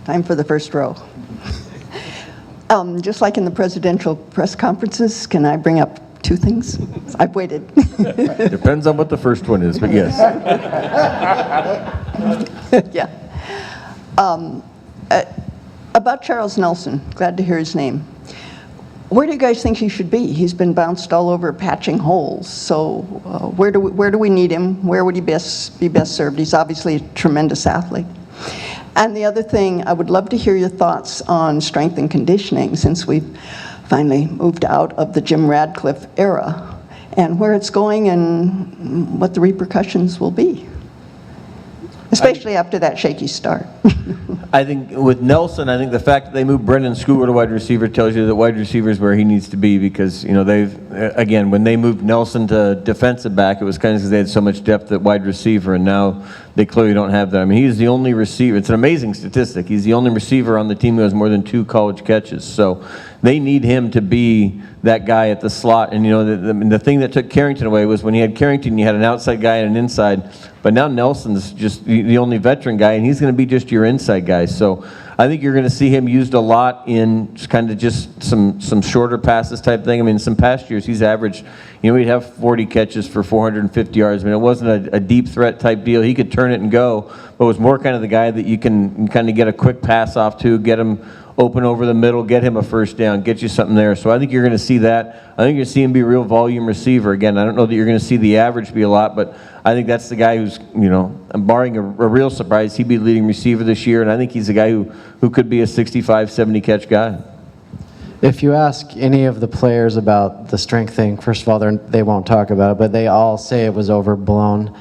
Time for the first row. Just like in the presidential press conferences, can I bring up two things? I've waited. Depends on what the first one is, but yes. Yeah. About Charles Nelson, glad to hear his name. Where do you guys think he should be? He's been bounced all over patching holes. So where do we need him? Where would he be best served? He's obviously a tremendous athlete. And the other thing, I would love to hear your thoughts on strength and conditioning, since we've finally moved out of the Jim Radcliffe era, and where it's going and what the repercussions will be, especially after that shaky start. I think with Nelson, I think the fact that they moved Brendan Schooler to wide receiver tells you that wide receiver is where he needs to be, because, you know, again, when they moved Nelson to defensive back, it was kind of because they had so much depth at wide receiver, and now they clearly don't have that. I mean, he's the only receiver. It's an amazing statistic. He's the only receiver on the team who has more than 2 college catches. So they need him to be that guy at the slot. And, you know, the thing that took Carrington away was when you had Carrington, you had an outside guy and an inside. But now Nelson's just the only veteran guy, and he's going to be just your inside guy. So I think you're going to see him used a lot in kind of just some shorter passes type thing. I mean, some past years he's averaged, you know, he'd have 40 catches for 450 yards. I mean, it wasn't a deep threat type deal. He could turn it and go, but was more kind of the guy that you can kind of get a quick pass off to, get him open over the middle, get him a first down, get you something there. So I think you're going to see that. I think you're going to see him be a real volume receiver. Again, I don't know that you're going to see the average be a lot, but I think that's the guy who's, you know, barring a real surprise, he'd be the leading receiver this year, and I think he's a guy who could be a 65, 70 catch guy. If you ask any of the players about the strength thing, first of all, they won't talk about it, but they all say it was overblown.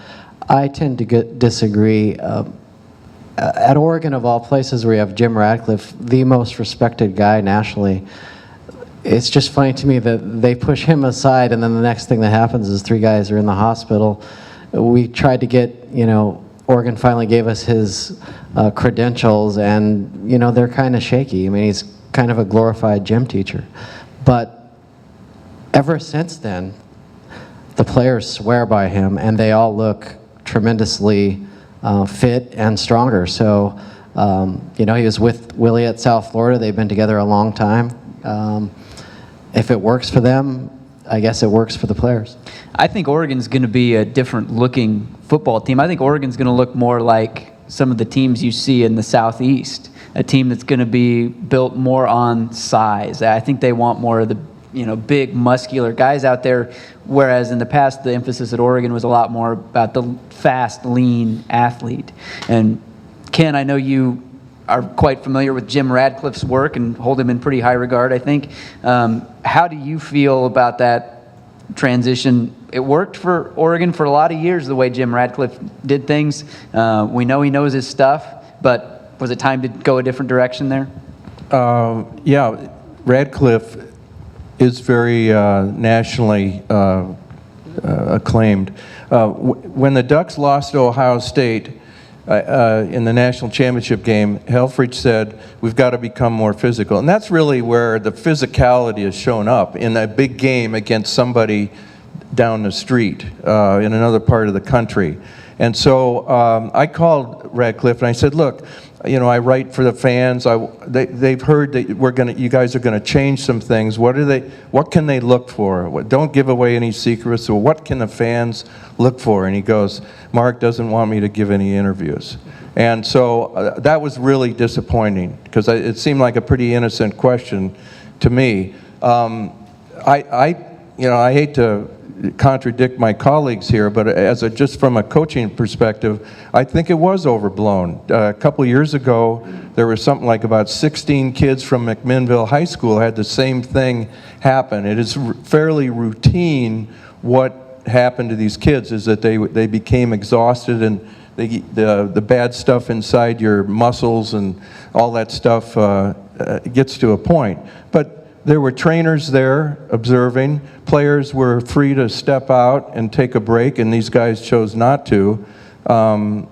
I tend to disagree. At Oregon, of all places, where you have Jim Radcliffe, the most respected guy nationally, it's just funny to me that they push him aside, and then the next thing that happens is 3 guys are in the hospital. We tried to get, you know, Oregon finally gave us his credentials, and, you know, they're kind of shaky. I mean, he's kind of a glorified gym teacher. But ever since then, the players swear by him, and they all look tremendously fit and stronger. So, you know, he was with Willie at South Florida. They've been together a long time. If it works for them, I guess it works for the players. I think Oregon's going to be a different looking football team. I think Oregon's going to look more like some of the teams you see in the Southeast, a team that's going to be built more on size. I think they want more of the, you know, big, muscular guys out there, whereas in the past the emphasis at Oregon was a lot more about the fast, lean athlete. And Ken, I know you are quite familiar with Jim Radcliffe's work and hold him in pretty high regard, I think. How do you feel about that transition? It worked for Oregon for a lot of years, the way Jim Radcliffe did things. We know he knows his stuff, but was it time to go a different direction there? Yeah, Radcliffe is very nationally acclaimed. When the Ducks lost to Ohio State in the national championship game, Helfrich said, we've got to become more physical. And that's really where the physicality has shown up, in a big game against somebody down the street in another part of the country. And so I called Radcliffe and I said, look, you know, I write for the fans. They've heard that you guys are going to change some things. What can they look for? Don't give away any secrets. Or what can the fans look for? And he goes, Mark doesn't want me to give any interviews. And so that was really disappointing, because it seemed like a pretty innocent question to me. I hate to contradict my colleagues here, but just from a coaching perspective, I think it was overblown. A couple years ago, there was something like about 16 kids from McMinnville High School had the same thing happen. It is fairly routine. What happened to these kids is that they became exhausted, and the bad stuff inside your muscles and all that stuff gets to a point. But there were trainers there observing. Players were free to step out and take a break, and these guys chose not to. I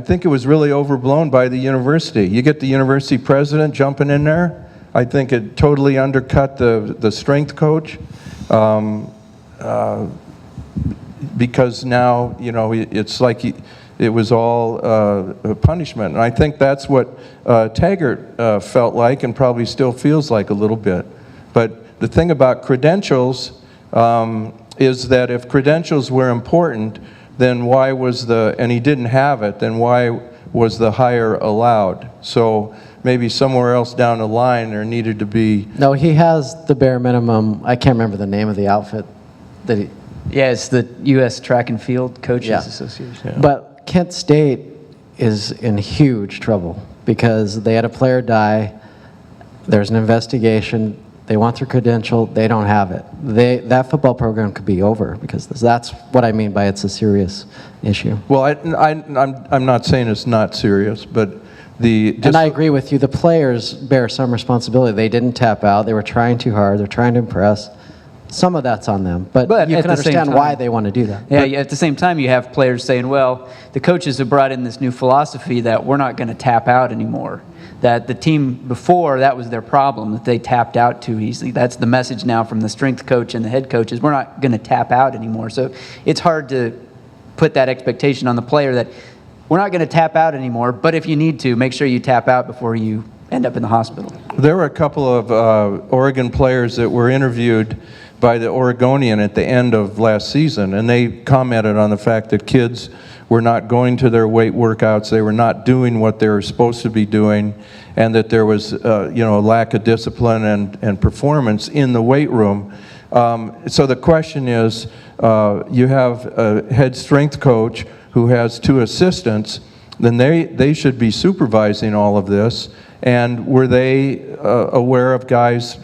think it was really overblown by the university. You get the university president jumping in there. I think it totally undercut the strength coach, because now, you know, it's like it was all a punishment. And I think that's what Taggart felt like and probably still feels like a little bit. But the thing about credentials is that if credentials were important, then why was and he didn't have it, then why was the hire allowed? So maybe somewhere else down the line there needed to be. No, he has the bare minimum. I can't remember the name of the outfit that he. Yeah, it's the U.S. Track and Field Coaches Yeah. Association. But Kent State is in huge trouble because they had a player die. There's an investigation. They want their credential. They don't have it. That football program could be over because that's what I mean by it's a serious issue. Well, I'm not saying it's not serious, but And I agree with you. The players bear some responsibility. They didn't tap out. They were trying too hard. They're trying to impress. Some of that's on them, but you at can the same understand time- why they want to do that. Yeah, at the same time, you have players saying, well, the coaches have brought in this new philosophy that we're not going to tap out anymore. That the team before, that was their problem, that they tapped out too easily. That's the message now from the strength coach and the head coaches. We're not going to tap out anymore. So it's hard to put that expectation on the player that we're not going to tap out anymore, but if you need to, make sure you tap out before you end up in the hospital. There were a couple of Oregon players that were interviewed by the Oregonian at the end of last season, and they commented on the fact that kids were not going to their weight workouts, they were not doing what they were supposed to be doing, and that there was a lack of discipline and performance in the weight room. So the question is, you have a head strength coach who has 2 assistants, then they should be supervising all of this. And were they aware of guys,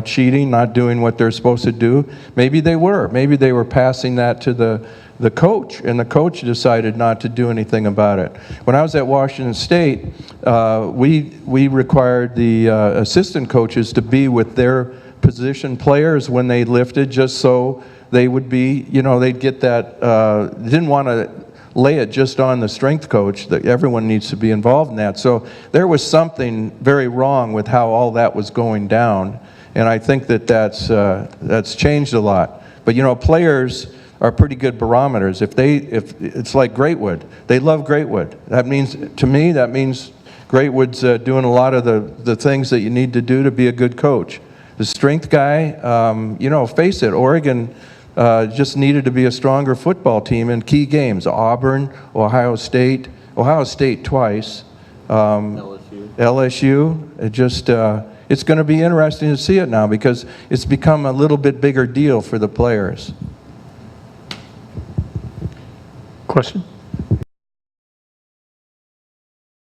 cheating, not doing what they're supposed to do? Maybe they were. Maybe they were passing that to the coach, and the coach decided not to do anything about it. When I was at Washington State, we required the assistant coaches to be with their position players when they lifted, just so they would be, they'd get that, didn't want to lay it just on the strength coach, that everyone needs to be involved in that. So there was something very wrong with how all that was going down, and I think that's changed a lot. But players are pretty good barometers. If it's like Greatwood, they love Greatwood. That means, to me, Greatwood's doing a lot of the things that you need to do to be a good coach. The strength guy, face it, Oregon just needed to be a stronger football team in key games. Auburn, Ohio State twice, LSU. It's going to be interesting to see it now because it's become a little bit bigger deal for the players. Question?